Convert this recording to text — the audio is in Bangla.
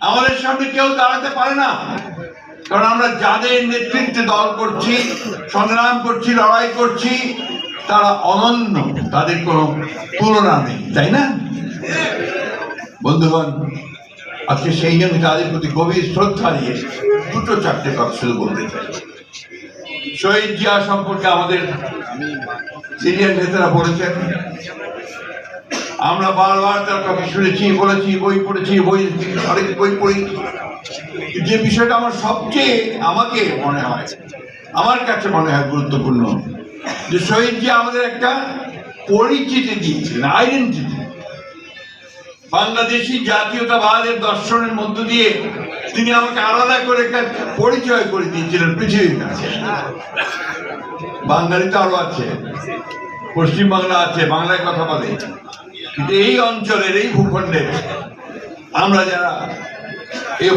আমাদের সামনে কেউ দাঁড়াতে পারে না, কারণ আমরা যাদের নেতৃত্বে দল করছি, সংগ্রাম করছি, লড়াই করছি, তারা অনন্য, তাদের কোনো তুলনা নেই, তাই না বন্ধুগণ? আজকে সেই জন্য তাদের প্রতি গভীর শ্রদ্ধা নিয়ে দুটো চারটে কথা শুধু বলতে চাই। শহীদ জিয়া সম্পর্কে আমাদের সিনিয়র নেতারা বলেছেন, আমরা বারবার তার কথা শুনেছি, বলেছি, বই পড়েছি, অনেক বই পড়ি। যে বিষয়টা আমার সবচেয়ে আমার কাছে মনে হয় গুরুত্বপূর্ণ, যে শহীদ জিয়া আমাদের একটা পরিচিতি দিয়েছিলেন, আইডেন্টিটি। বাংলাদেশি জাতীয়তাবাদের দর্শনের মধ্য দিয়ে তিনি আমাকে আলাদা করে একটা পরিচয় করে দিয়েছিলেন পৃথিবীর কাছে। বাঙালি তো আরো আছে, পশ্চিমবাংলা আছে, বাংলায় কথা বলে, কিন্তু এই অঞ্চলের, এই ভূখণ্ডের আমরা যারা এই